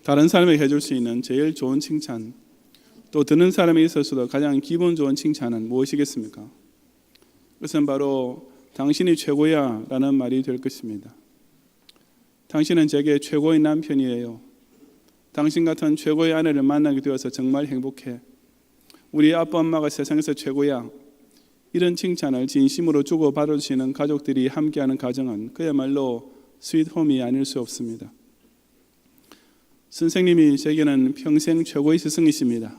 다른 사람에게 해줄 수 있는 제일 좋은 칭찬, 또 듣는 사람에 있어서도 가장 기분 좋은 칭찬은 무엇이겠습니까? 그것은 바로 당신이 최고야 라는 말이 될 것입니다. 당신은 제게 최고의 남편이에요. 당신 같은 최고의 아내를 만나게 되어서 정말 행복해. 우리 아빠 엄마가 세상에서 최고야. 이런 칭찬을 진심으로 주고받을 수 있는 가족들이 함께하는 가정은 그야말로 스윗홈이 아닐 수 없습니다. 선생님이 제게는 평생 최고의 스승이십니다.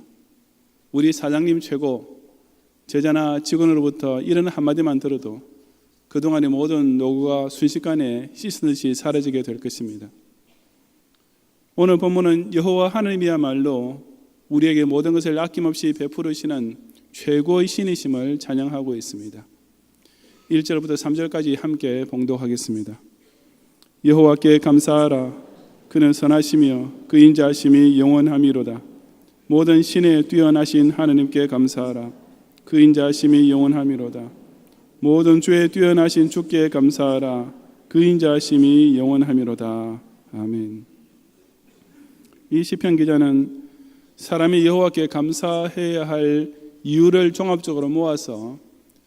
우리 사장님 최고, 제자나 직원으로부터 이런 한마디만 들어도 그동안의 모든 노고가 순식간에 씻은 듯이 사라지게 될 것입니다. 오늘 본문은 여호와 하나님이야말로 우리에게 모든 것을 아낌없이 베푸르시는 최고의 신이심을 찬양하고 있습니다. 1절부터 3절까지 함께 봉독하겠습니다. 여호와께 감사하라. 그는 선하시며 그 인자하심이 영원함이로다. 모든 신에 뛰어나신 하나님께 감사하라. 그 인자하심이 영원함이로다. 모든 주에 뛰어나신 주께 감사하라. 그 인자하심이 영원함이로다. 아멘. 이 시편 기자는 사람이 여호와께 감사해야 할 이유를 종합적으로 모아서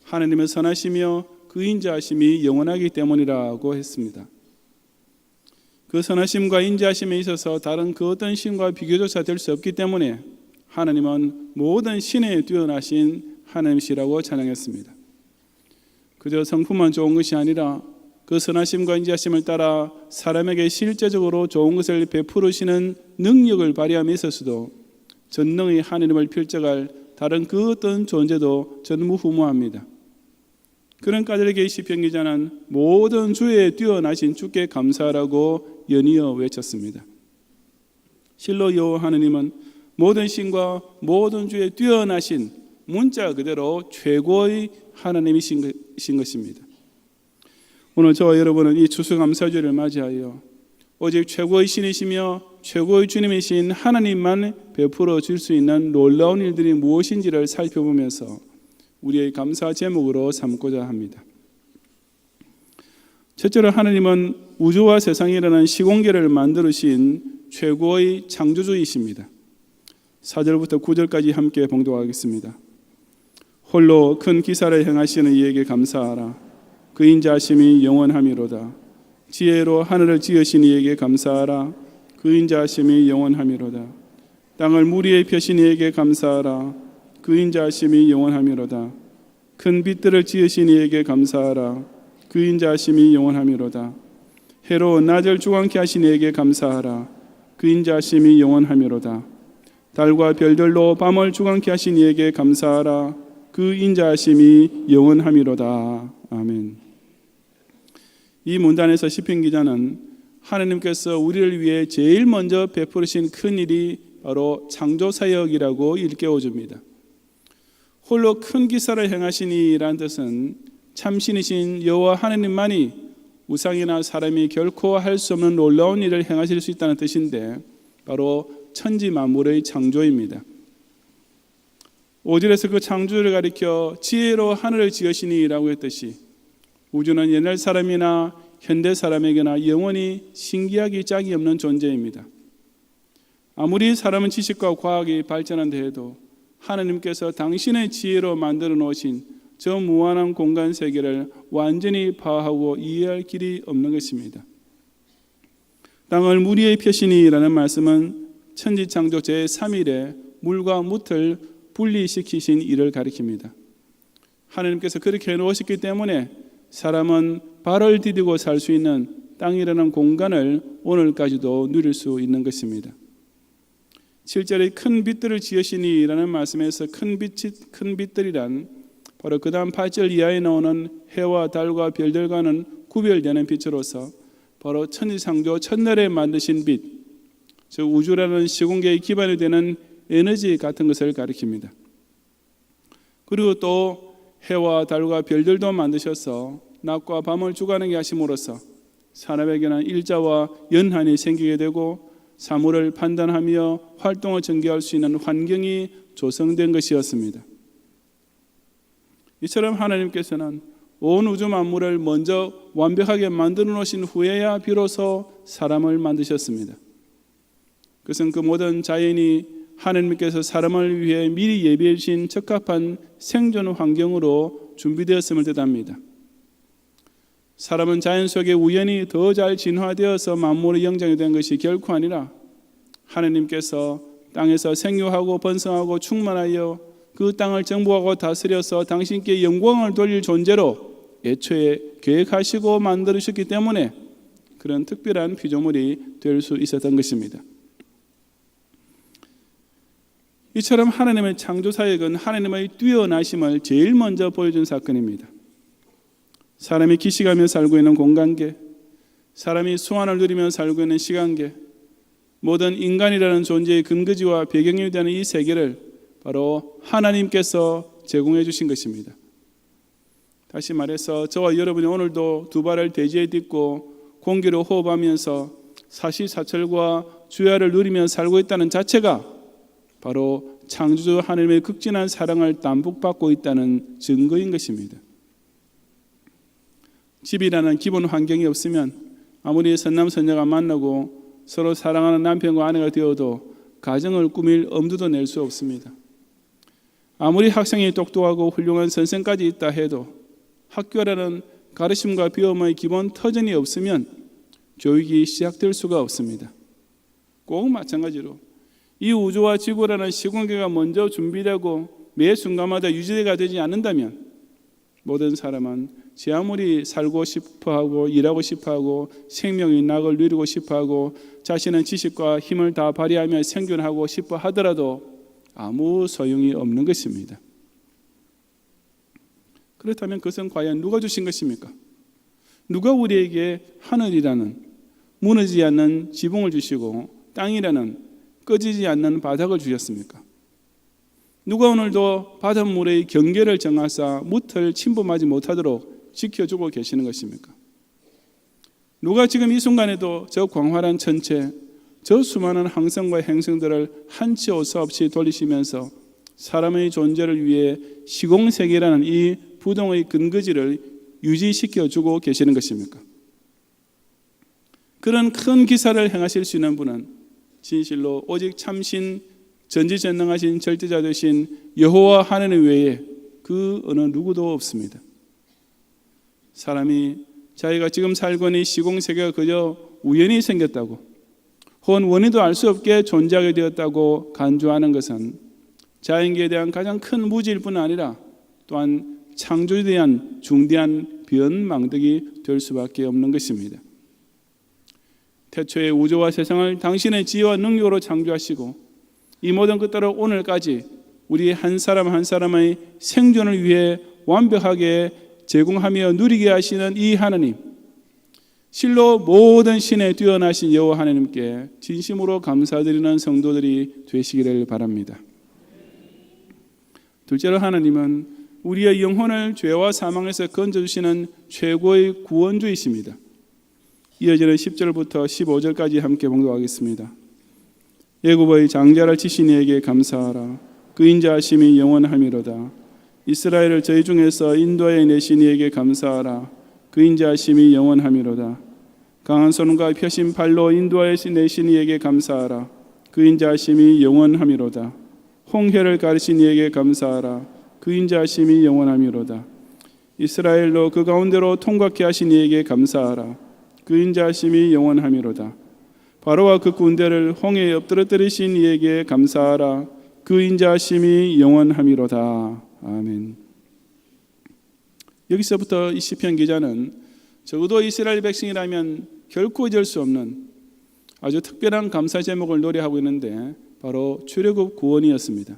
하나님의 선하시며 그 인자하심이 영원하기 때문이라고 했습니다. 그 선하심과 인자하심에 있어서 다른 그 어떤 신과 비교조차 될 수 없기 때문에 하나님은 모든 신에 뛰어나신 하나님이시라고 찬양했습니다. 그저 성품만 좋은 것이 아니라 그 선하심과 인자하심을 따라 사람에게 실제적으로 좋은 것을 베푸르시는 능력을 발휘함에 있어서도 전능의 하나님을 필적할 다른 그 어떤 존재도 전무후무합니다. 그런 까닭에 시편 기자는 모든 주에 뛰어나신 주께 감사하라고 연이어 외쳤습니다. 실로 여호와 하나님은 모든 신과 모든 주에 뛰어나신 문자 그대로 최고의 하나님이신 것입니다. 오늘 저와 여러분은 이 추수감사주를 맞이하여 오직 최고의 신이시며 최고의 주님이신 하나님만 베풀어 줄 수 있는 놀라운 일들이 무엇인지를 살펴보면서 우리의 감사 제목으로 삼고자 합니다. 첫째로 하나님은 우주와 세상이라는 시공계를 만드신 최고의 창조주이십니다. 4절부터 9절까지 함께 봉독하겠습니다. 홀로 큰 기사를 행하시는 이에게 감사하라. 그 인자하심이 영원함이로다. 지혜로 하늘을 지으신 이에게 감사하라. 그 인자하심이 영원함이로다. 땅을 물 위에 펴신 이에게 감사하라. 그 인자하심이 영원함이로다. 큰 빛들을 지으신 이에게 감사하라. 그 인자하심이 영원함이로다. 해로 낮을 주광케 하신 이에게 감사하라. 그 인자하심이 영원함이로다. 달과 별들로 밤을 주광케 하신 이에게 감사하라. 그 인자하심이 영원함이로다. 아멘. 이 문단에서 시편 기자는 하나님께서 우리를 위해 제일 먼저 베푸르신 큰 일이 바로 창조사역이라고 일깨워줍니다. 홀로 큰 기사를 행하시니라는 뜻은 참신이신 여호와 하나님만이 우상이나 사람이 결코 할 수 없는 놀라운 일을 행하실 수 있다는 뜻인데 바로 천지 만물의 창조입니다. 5절에서 그 창조를 가리켜 지혜로 하늘을 지으시니라고 했듯이 우주는 옛날 사람이나 현대 사람에게나 영원히 신기하기 짝이 없는 존재입니다. 아무리 사람은 지식과 과학이 발전한다 해도 하나님께서 당신의 지혜로 만들어 놓으신 저 무한한 공간 세계를 완전히 파악하고 이해할 길이 없는 것입니다. 땅을 물 위에 펴시니라는 말씀은 천지창조 제3일에 물과 뭇을 분리시키신 일을 가리킵니다. 하나님께서 그렇게 해놓으셨기 때문에 사람은 발을 디디고 살 수 있는 땅이라는 공간을 오늘까지도 누릴 수 있는 것입니다. 7절에 큰 빛들을 지으시니라는 말씀에서 큰 빛들이란 바로 그 다음 8절 이하에 나오는 해와 달과 별들과는 구별되는 빛으로서 바로 천지창조 첫날에 만드신 빛, 즉 우주라는 시공계의 기반이 되는 에너지 같은 것을 가리킵니다. 그리고 또 해와 달과 별들도 만드셔서 낮과 밤을 주관하게 하심으로써 사람에게는 일자와 연한이 생기게 되고 사물을 판단하며 활동을 전개할 수 있는 환경이 조성된 것이었습니다. 이처럼 하나님께서는 온 우주 만물을 먼저 완벽하게 만들어 놓으신 후에야 비로소 사람을 만드셨습니다. 그것은 그 모든 자연이 하나님께서 사람을 위해 미리 예비해 주신 적합한 생존 환경으로 준비되었음을 뜻합니다. 사람은 자연 속에 우연히 더 잘 진화되어서 만물의 영장이 된 것이 결코 아니라 하나님께서 땅에서 생육하고 번성하고 충만하여 그 땅을 정복하고 다스려서 당신께 영광을 돌릴 존재로 애초에 계획하시고 만들으셨기 때문에 그런 특별한 피조물이 될 수 있었던 것입니다. 이처럼 하나님의 창조 사역은 하나님의 뛰어나심을 제일 먼저 보여준 사건입니다. 사람이 기식하며 살고 있는 공간계, 사람이 수완을 누리며 살고 있는 시간계, 모든 인간이라는 존재의 근거지와 배경이 되는 이 세계를 바로 하나님께서 제공해 주신 것입니다. 다시 말해서 저와 여러분이 오늘도 두 발을 대지에 딛고 공기를 호흡하면서 사시사철과 주야를 누리며 살고 있다는 자체가 바로 창조주 하나님의 극진한 사랑을 담복받고 있다는 증거인 것입니다. 집이라는 기본 환경이 없으면 아무리 선남선녀가 만나고 서로 사랑하는 남편과 아내가 되어도 가정을 꾸밀 엄두도 낼 수 없습니다. 아무리 학생이 똑똑하고 훌륭한 선생까지 있다 해도 학교라는 가르침과 배움의 기본 터전이 없으면 교육이 시작될 수가 없습니다. 꼭 마찬가지로 이 우주와 지구라는 시공계가 먼저 준비되고 매 순간마다 유지가 되지 않는다면 모든 사람은 제 아무리 살고 싶어하고 일하고 싶어하고 생명의 낙을 누리고 싶어하고 자신의 지식과 힘을 다 발휘하며 생존하고 싶어 하더라도 아무 소용이 없는 것입니다. 그렇다면 그것은 과연 누가 주신 것입니까? 누가 우리에게 하늘이라는 무너지지 않는 지붕을 주시고 땅이라는 꺼지지 않는 바닥을 주셨습니까? 누가 오늘도 바닷물의 경계를 정하사 무틀 침범하지 못하도록 지켜주고 계시는 것입니까? 누가 지금 이 순간에도 저 광활한 천체, 저 수많은 항성과 행성들을 한치 오차 없이 돌리시면서 사람의 존재를 위해 시공세계라는 이 부동의 근거지를 유지시켜주고 계시는 것입니까? 그런 큰 기사를 행하실 수 있는 분은 진실로 오직 참신 전지전능하신 절대자 되신 여호와 하나님 외에 그 어느 누구도 없습니다. 사람이 자기가 지금 살고 있는 이 시공세계가 그저 우연히 생겼다고 혹은 원인도 알 수 없게 존재하게 되었다고 간주하는 것은 자연계에 대한 가장 큰 무지일 뿐 아니라 또한 창조에 대한 중대한 변망덕이 될 수밖에 없는 것입니다. 태초의 우주와 세상을 당신의 지혜와 능력으로 창조하시고 이 모든 것들을 오늘까지 우리 한 사람 한 사람의 생존을 위해 완벽하게 제공하며 누리게 하시는 이 하나님, 실로 모든 신에 뛰어나신 여호와 하나님께 진심으로 감사드리는 성도들이 되시기를 바랍니다. 둘째로 하나님은 우리의 영혼을 죄와 사망에서 건져주시는 최고의 구원주이십니다. 이어지는 10절부터 15절까지 함께 봉독하겠습니다. 애굽의 장자를 치신 이에게 감사하라. 그 인자하심이 영원함이로다. 이스라엘을 저희 중에서 인도해 내신 이에게 감사하라. 그 인자하심이 영원함이로다. 강한 손과 펴신 팔로 인도해 내신 이에게 감사하라. 그 인자하심이 영원함이로다. 홍해를 가르신 이에게 감사하라. 그 인자하심이 영원함이로다. 이스라엘로 그 가운데로 통과케 하신 이에게 감사하라. 그 인자하심이 영원함이로다. 바로와 그 군대를 홍해에 엎드러뜨리신 이에게 감사하라. 그 인자하심이 영원함이로다. 아멘. 여기서부터 이 시편 기자는 적어도 이스라엘 백성이라면 결코 잊을 수 없는 아주 특별한 감사 제목을 노래하고 있는데 바로 출애굽 구원이었습니다.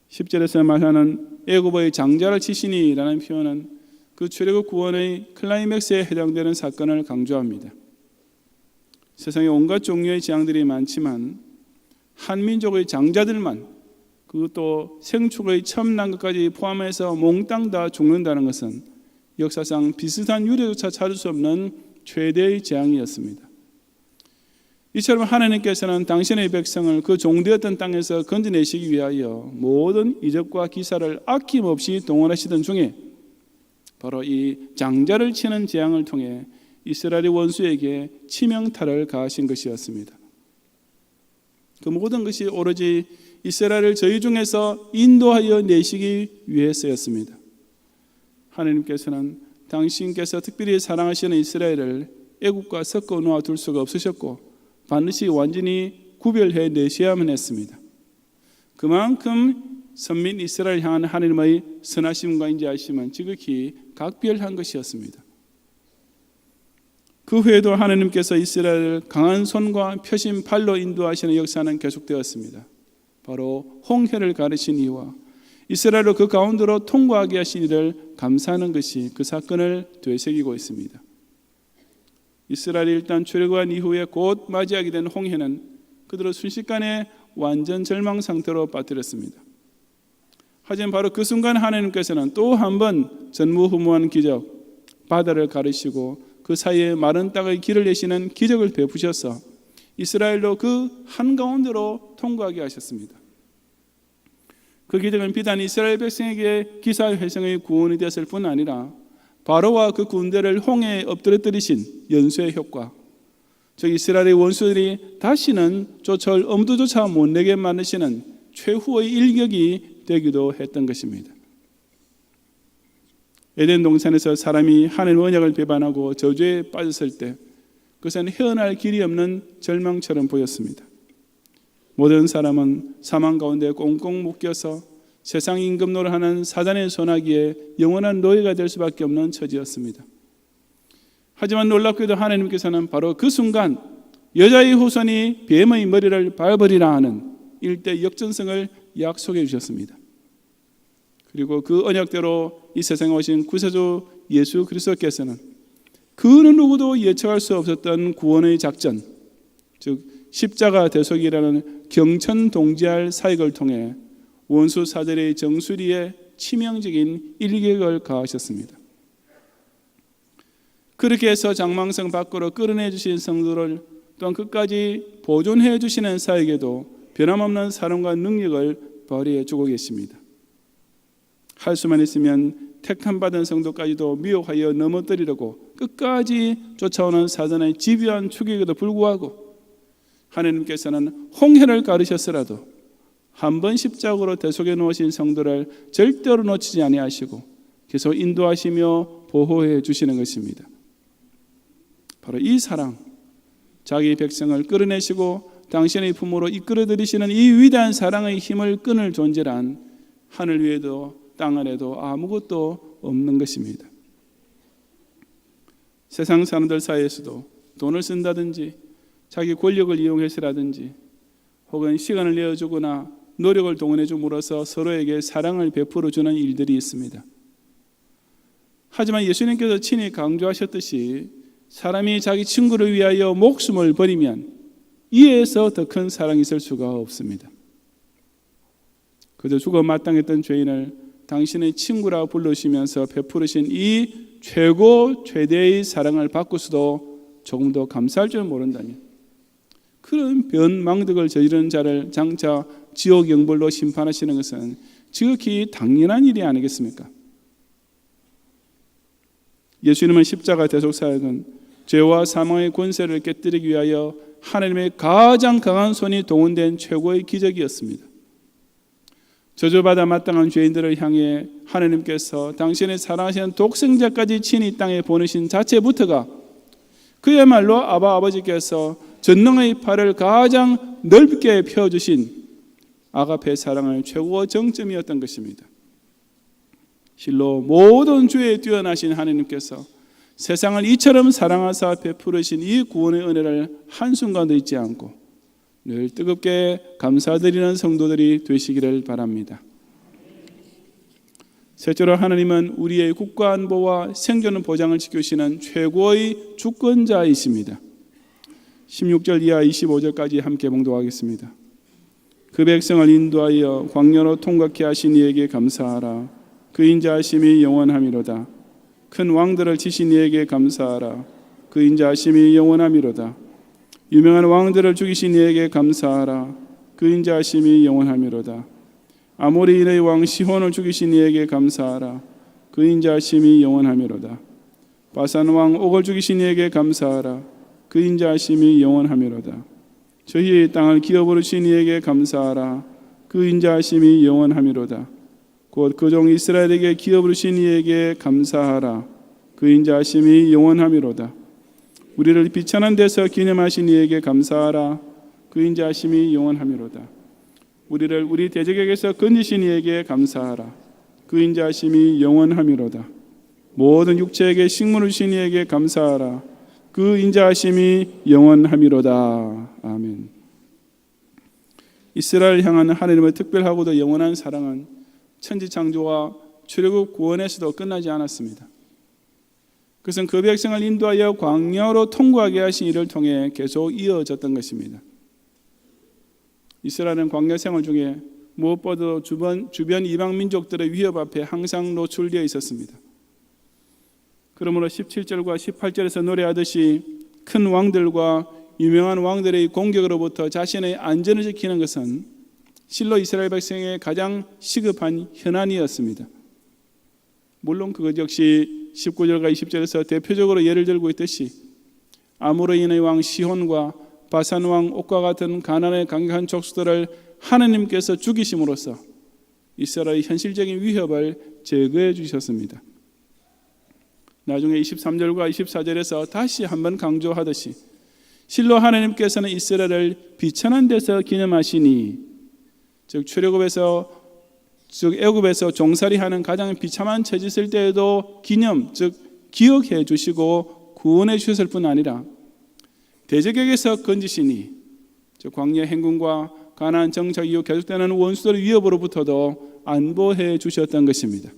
10절에서 말하는 애굽의 장자를 치시니라는 표현은 그 출애굽 구원의 클라이맥스에 해당되는 사건을 강조합니다. 세상에 온갖 종류의 재앙들이 많지만 한 민족의 장자들만 그것도 생축의 첨난 것까지 포함해서 몽땅 다 죽는다는 것은 역사상 비슷한 유례조차 찾을 수 없는 최대의 재앙이었습니다. 이처럼 하나님께서는 당신의 백성을 그 종되었던 땅에서 건져내시기 위하여 모든 이적과 기사를 아낌없이 동원하시던 중에 바로 이 장자를 치는 재앙을 통해 이스라엘의 원수에게 치명타를 가하신 것이었습니다. 그 모든 것이 오로지 이스라엘을 저희 중에서 인도하여 내시기 위해서였습니다. 하나님께서는 당신께서 특별히 사랑하시는 이스라엘을 애국과 섞어 놓아 둘 수가 없으셨고 반드시 완전히 구별해 내셔야만 했습니다. 그만큼 선민 이스라엘 향한 하나님의 선하심과 인자하심은 지극히 각별한 것이었습니다. 그 후에도 하나님께서 이스라엘을 강한 손과 펴신 팔로 인도하시는 역사는 계속되었습니다. 바로 홍해를 가르신 이와 이스라엘을 그 가운데로 통과하게 하신 이를 감사하는 것이 그 사건을 되새기고 있습니다. 이스라엘이 일단 출애굽한 이후에 곧 맞이하게 된 홍해는 그들을 순식간에 완전 절망 상태로 빠뜨렸습니다. 하지만 바로 그 순간 하나님께서는 또 한 번 전무후무한 기적, 바다를 가르시고 그 사이에 마른 땅의 길을 내시는 기적을 베푸셔서 이스라엘로 그 한가운데로 통과하게 하셨습니다. 그 기적은 비단 이스라엘 백성에게 기사회생의 구원이 되었을 뿐 아니라 바로와 그 군대를 홍해에 엎드려뜨리신 연수의 효과, 즉 이스라엘의 원수들이 다시는 쫓아올 엄두조차 못 내게 만드시는 최후의 일격이 되기도 했던 것입니다. 에덴 동산에서 사람이 하나님의 언약을 배반하고 저주에 빠졌을 때 그것은 헤어날 길이 없는 절망처럼 보였습니다. 모든 사람은 사망 가운데 꽁꽁 묶여서 세상 임금노를 하는 사단의 소나기에 영원한 노예가 될 수밖에 없는 처지였습니다. 하지만 놀랍게도 하나님께서는 바로 그 순간 여자의 후손이 뱀의 머리를 밟으리라 하는 일대 역전성을 약속해 주셨습니다. 그리고 그 언약대로 이 세상에 오신 구세주 예수 그리스도께서는 그 어느 누구도 예측할 수 없었던 구원의 작전, 즉 십자가 대속이라는 경천동지할 사역을 통해 원수 사절의 정수리에 치명적인 일격을 가하셨습니다. 그렇게 해서 장망성 밖으로 끌어내 주신 성도를 또한 끝까지 보존해 주시는 사역에도 변함없는 사랑과 능력을 발휘해 주고 계십니다. 할 수만 있으면 택함 받은 성도까지도 미혹하여 넘어뜨리려고 끝까지 쫓아오는 사단의 집요한 추격에도 불구하고 하나님께서는 홍해를 가르셨으라도 한 번 십자가로 대속해 놓으신 성도를 절대로 놓치지 아니하시고 계속 인도하시며 보호해 주시는 것입니다. 바로 이 사랑, 자기 백성을 끌어내시고 당신의 품으로 이끌어들이시는 이 위대한 사랑의 힘을 끊을 존재란 하늘 위에도 땅 아래도 아무것도 없는 것입니다. 세상 사람들 사이에서도 돈을 쓴다든지 자기 권력을 이용해서라든지 혹은 시간을 내어주거나 노력을 동원해 줌으로써 서로에게 사랑을 베풀어 주는 일들이 있습니다. 하지만 예수님께서 친히 강조하셨듯이 사람이 자기 친구를 위하여 목숨을 버리면 이에서 더 큰 사랑이 있을 수가 없습니다. 그저 죽어 마땅했던 죄인을 당신의 친구라 불러주시면서 베푸르신 이 최고 최대의 사랑을 받고서도 조금 더 감사할 줄 모른다니, 그런 변망덕을 저지르는 자를 장차 지옥 영벌로 심판하시는 것은 지극히 당연한 일이 아니겠습니까? 예수님은 십자가 대속 사역은 죄와 사망의 권세를 깨뜨리기 위하여 하나님의 가장 강한 손이 동원된 최고의 기적이었습니다. 저주받아 마땅한 죄인들을 향해 하나님께서 당신의 사랑하시는 독생자까지 친히 땅에 보내신 자체부터가 그야말로 아버지께서 전능의 팔을 가장 넓게 펴주신 아가페 사랑의 최고 정점이었던 것입니다. 실로 모든 죄에 뛰어나신 하나님께서 세상을 이처럼 사랑하사 베푸르신 이 구원의 은혜를 한순간도 잊지 않고 늘 뜨겁게 감사드리는 성도들이 되시기를 바랍니다. 셋째로, 하나님은 우리의 국가 안보와 생존 보장을 지키시는 최고의 주권자이십니다. 16절 이하 25절까지 함께 봉독하겠습니다. 그 백성을 인도하여 광야로 통과케 하신 이에게 감사하라. 그 인자하심이 영원하미로다. 큰 왕들을 치신 이에게 감사하라. 그 인자하심이 영원하미로다. 유명한 왕들을 죽이신 이에게 감사하라. 그 인자하심이 영원하미로다. 아모리인의 왕 시혼을 죽이신 이에게 감사하라. 그 인자하심이 영원하미로다. 바산 왕 옥을 죽이신 이에게 감사하라. 그 인자하심이 영원하미로다. 저희의 땅을 기업으로 주신 이에게 감사하라. 그 인자하심이 영원하미로다. 곧 그 종 이스라엘에게 기업으로 주신 이에게 감사하라. 그 인자하심이 영원하미로다. 우리를 비천한 데서 기념하신 이에게 감사하라. 그 인자하심이 영원하미로다. 우리를 우리 대적에게서 건지신 이에게 감사하라. 그 인자하심이 영원하미로다. 모든 육체에게 식물을 주신 이에게 감사하라. 그 인자하심이 영원하미로다. 아멘. 이스라엘 향하는 하나님의 특별하고도 영원한 사랑은 천지창조와 출애굽 구원에서도 끝나지 않았습니다. 그것은 그 백성을 인도하여 광야로 통과하게 하신 일을 통해 계속 이어졌던 것입니다. 이스라엘은 광야 생활 중에 무엇보다도 주변 이방 민족들의 위협 앞에 항상 노출되어 있었습니다. 그러므로 17절과 18절에서 노래하듯이 큰 왕들과 유명한 왕들의 공격으로부터 자신의 안전을 지키는 것은 실로 이스라엘 백성의 가장 시급한 현안이었습니다. 물론 그것 역시 19절과 20절에서 대표적으로 예를 들고 있듯이 아모르인의 왕 시혼과 바산 왕 옥과 같은 가나안의 강력한 족속들을 하나님께서 죽이심으로써 이스라엘의 현실적인 위협을 제거해 주셨습니다. 나중에 23절과 24절에서 다시 한번 강조하듯이 실로 하나님께서는 이스라엘을 비천한 데서 기념하시니, 즉 출애굽에서 애굽에서 종살이하는 가장 비참한 처지 있을 때에도 기념, 즉 기억해 주시고 구원해 주셨을 뿐 아니라 대적에게서 건지시니, 즉 광야 행군과 가나안 정착 이후 계속되는 원수들의 위협으로부터도 안보해 주셨던 것입니다.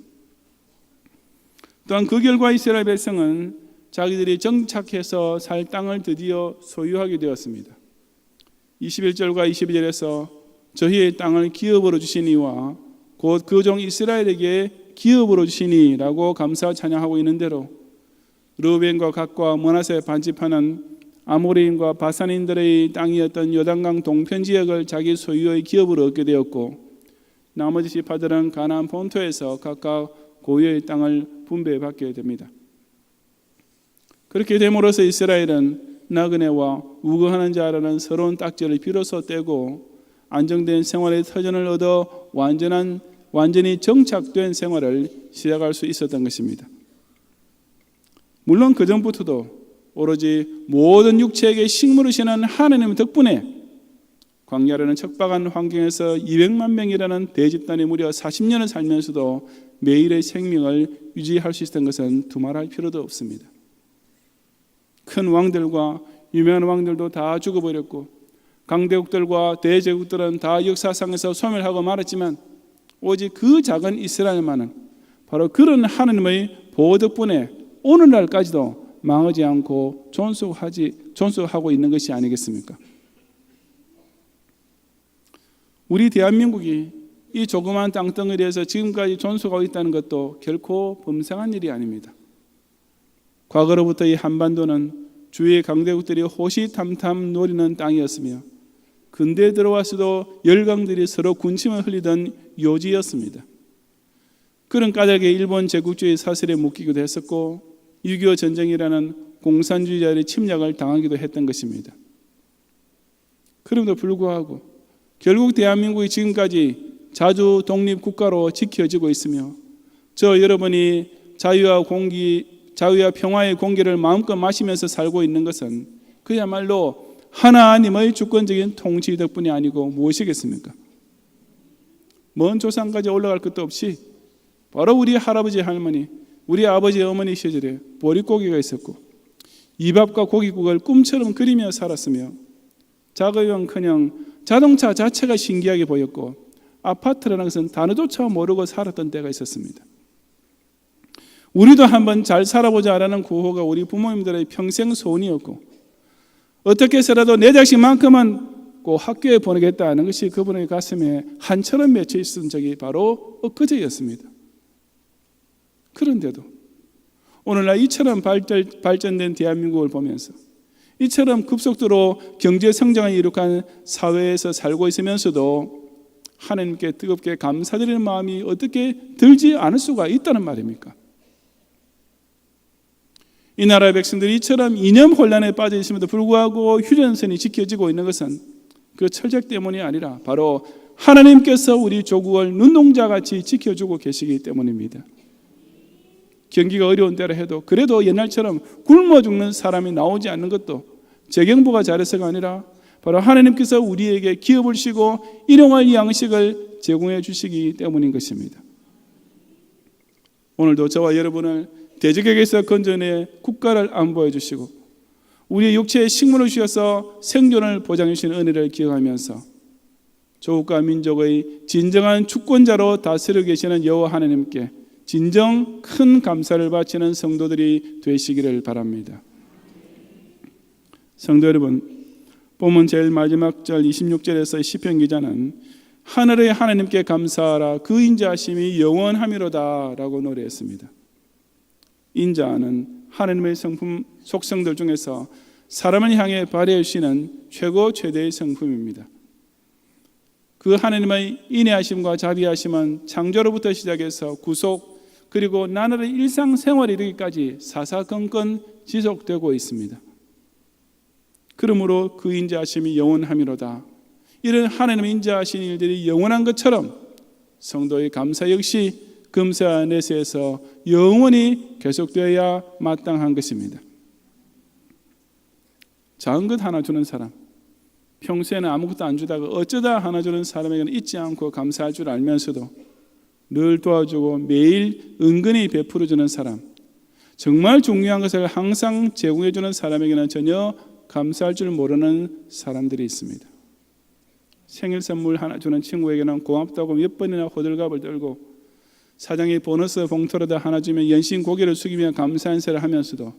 또한 그 결과 이스라엘 백성은 자기들이 정착해서 살 땅을 드디어 소유하게 되었습니다. 21절과 22절에서 저희의 땅을 기업으로 주시니와 곧 그 종 이스라엘에게 기업으로 주시니라고 감사 찬양하고 있는 대로 르우벤과 갓과 므낫세 반지파는 아모리인과 바산인들의 땅이었던 요단강 동편 지역을 자기 소유의 기업으로 얻게 되었고, 나머지 지파들은 가나안 본토에서 각각 고유의 땅을 분배받게 됩니다. 그렇게 됨으로써 이스라엘은 나그네와 우거하는 자라는 서러운 딱지를 비로소 떼고 안정된 생활의 터전을 얻어 완전히 정착된 생활을 시작할 수 있었던 것입니다. 물론 그 전부터도 오로지 모든 육체에게 식물을 주시는 하나님 덕분에 광야라는 척박한 환경에서 200만 명이라는 대집단이 무려 40년을 살면서도 매일의 생명을 유지할 수 있었던 것은 두말할 필요도 없습니다. 큰 왕들과 유명한 왕들도 다 죽어버렸고 강대국들과 대제국들은 다 역사상에서 소멸하고 말았지만 오직 그 작은 이스라엘만은 바로 그런 하나님의 보호 덕분에 오늘날까지도 망하지 않고 존속하고 있는 것이 아니겠습니까? 우리 대한민국이 이 조그마한 땅덩어리에서 지금까지 존속하고 있다는 것도 결코 범상한 일이 아닙니다. 과거로부터 이 한반도는 주위의 강대국들이 호시탐탐 노리는 땅이었으며 근대에 들어와서도 열강들이 서로 군침을 흘리던 요지였습니다. 그런 까닭에 일본 제국주의 사슬에 묶이기도 했었고 6.25 전쟁이라는 공산주의자들의 침략을 당하기도 했던 것입니다. 그럼에도 불구하고 결국 대한민국이 지금까지 자주 독립국가로 지켜지고 있으며 저 여러분이 자유와 평화의 공기를 마음껏 마시면서 살고 있는 것은 그야말로 하나님의 주권적인 통치 덕분이 아니고 무엇이겠습니까? 먼 조상까지 올라갈 것도 없이 바로 우리 할아버지 할머니, 우리 아버지 어머니 시절에 보릿고기가 있었고 이밥과 고깃국을 꿈처럼 그리며 살았으며 작으면커녕 자동차 자체가 신기하게 보였고 아파트라는 것은 단어조차 모르고 살았던 때가 있었습니다. 우리도 한번 잘 살아보자라는 구호가 우리 부모님들의 평생 소원이었고 어떻게 해서라도 내 자식만큼은 꼭 학교에 보내겠다는 것이 그분의 가슴에 한처럼 맺혀 있었던 적이 바로 엊그제였습니다. 그런데도 오늘날 이처럼 발전된 대한민국을 보면서 이처럼 급속도로 경제 성장을 이룩한 사회에서 살고 있으면서도 하나님께 뜨겁게 감사드리는 마음이 어떻게 들지 않을 수가 있다는 말입니까? 이 나라의 백성들이 이처럼 이념 혼란에 빠져 있음에도 불구하고 휴전선이 지켜지고 있는 것은 그 철책 때문이 아니라 바로 하나님께서 우리 조국을 눈동자같이 지켜주고 계시기 때문입니다. 경기가 어려운 때라 해도 그래도 옛날처럼 굶어 죽는 사람이 나오지 않는 것도 재경부가 잘해서가 아니라 바로 하나님께서 우리에게 기업을 쉬고 일용할 양식을 제공해 주시기 때문인 것입니다. 오늘도 저와 여러분을 대적에게서 건져내 국가를 안보해 주시고 우리의 육체에 식물을 주셔서 생존을 보장해 주시는 은혜를 기억하면서 조국과 민족의 진정한 주권자로 다스리고 계시는 여호와 하나님께 진정 큰 감사를 바치는 성도들이 되시기를 바랍니다. 성도 여러분, 본문 제일 마지막 절 26절에서 시편 기자는 하늘의 하나님께 감사하라 그 인자하심이 영원하미로다 라고 노래했습니다. 인자는 하나님의 성품 속성들 중에서 사람을 향해 발휘해 주시는 최고 최대의 성품입니다. 그 하나님의 인애하심과 자비하심은 창조로부터 시작해서 구속 그리고 나날의 일상생활에 이르기까지 사사건건 지속되고 있습니다. 그러므로 그 인자하심이 영원하미로다. 이런 하나님의 인자하신 일들이 영원한 것처럼 성도의 감사 역시 금세 내세에서 영원히 계속되어야 마땅한 것입니다. 작은 것 하나 주는 사람, 평소에는 아무것도 안 주다가 어쩌다 하나 주는 사람에게는 잊지 않고 감사할 줄 알면서도 늘 도와주고 매일 은근히 베풀어 주는 사람, 정말 중요한 것을 항상 제공해 주는 사람에게는 전혀 감사할 줄 모르는 사람들이 있습니다. 생일 선물 하나 주는 친구에게는 고맙다고 몇 번이나 호들갑을 떨고 사장이 보너스 봉투라도 하나 주면 연신 고개를 숙이며 감사 인사를 하면서도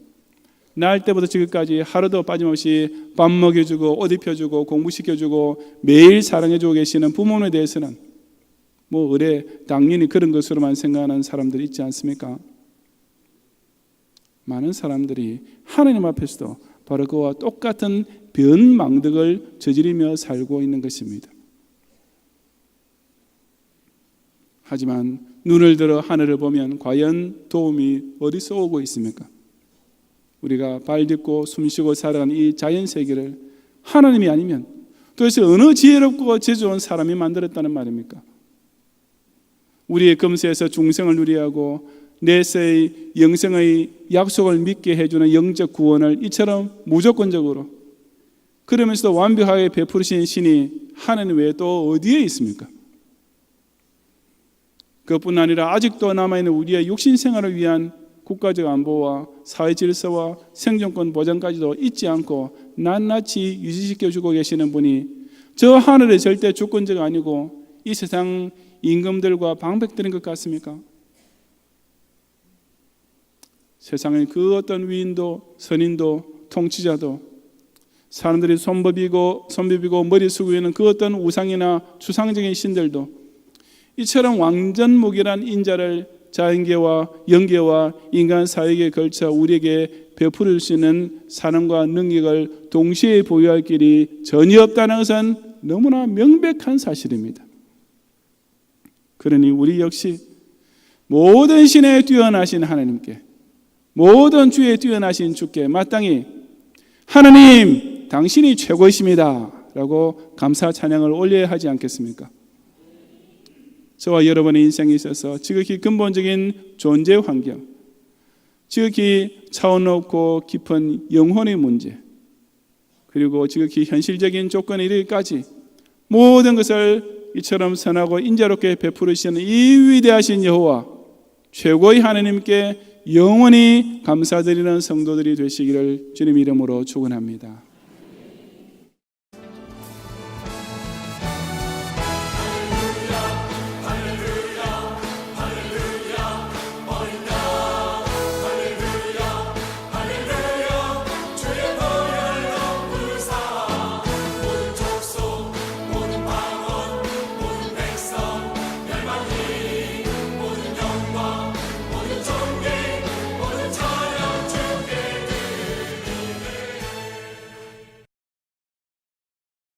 날 때부터 지금까지 하루도 빠짐없이 밥 먹여주고 옷 입혀주고 공부시켜주고 매일 사랑해주고 계시는 부모님에 대해서는 의례 당연히 그런 것으로만 생각하는 사람들이 있지 않습니까? 많은 사람들이 하나님 앞에서도 바로 그와 똑같은 변망덕을 저지르며 살고 있는 것입니다. 하지만 눈을 들어 하늘을 보면 과연 도움이 어디서 오고 있습니까? 우리가 발 딛고 숨쉬고 살아가는 이 자연세계를 하나님이 아니면 도대체 어느 지혜롭고 재주온 사람이 만들었다는 말입니까? 우리의 금세에서 중생을 누리하고 내세의 영생의 약속을 믿게 해주는 영적 구원을 이처럼 무조건적으로 그러면서도 완벽하게 베푸시는 신이 하나님 외에 또 어디에 있습니까? 그것뿐 아니라 아직도 남아있는 우리의 육신 생활을 위한 국가적 안보와 사회 질서와 생존권 보장까지도 잊지 않고 낱낱이 유지시켜주고 계시는 분이 저 하늘의 절대 주권자가 아니고 이 세상 임금들과 방백들인 것 같습니까? 세상의 그 어떤 위인도 선인도 통치자도 사람들이 손비비고 머리 숙이고 있는 그 어떤 우상이나 추상적인 신들도 이처럼 완전무결한 인자를 자연계와 영계와 인간 사회에 걸쳐 우리에게 베풀어 주시는 사랑과 능력을 동시에 보유할 길이 전혀 없다는 것은 너무나 명백한 사실입니다. 그러니 우리 역시 모든 신에 뛰어나신 하나님께 모든 주에 뛰어나신 주께 마땅히 하나님 당신이 최고이십니다 라고 감사 찬양을 올려야 하지 않겠습니까? 저와 여러분의 인생에 있어서 지극히 근본적인 존재 환경, 지극히 차원 높고 깊은 영혼의 문제, 그리고 지극히 현실적인 조건에 이르기까지 모든 것을 이처럼 선하고 인자롭게 베푸시는 이 위대하신 여호와 최고의 하나님께 영원히 감사드리는 성도들이 되시기를 주님 이름으로 축원합니다.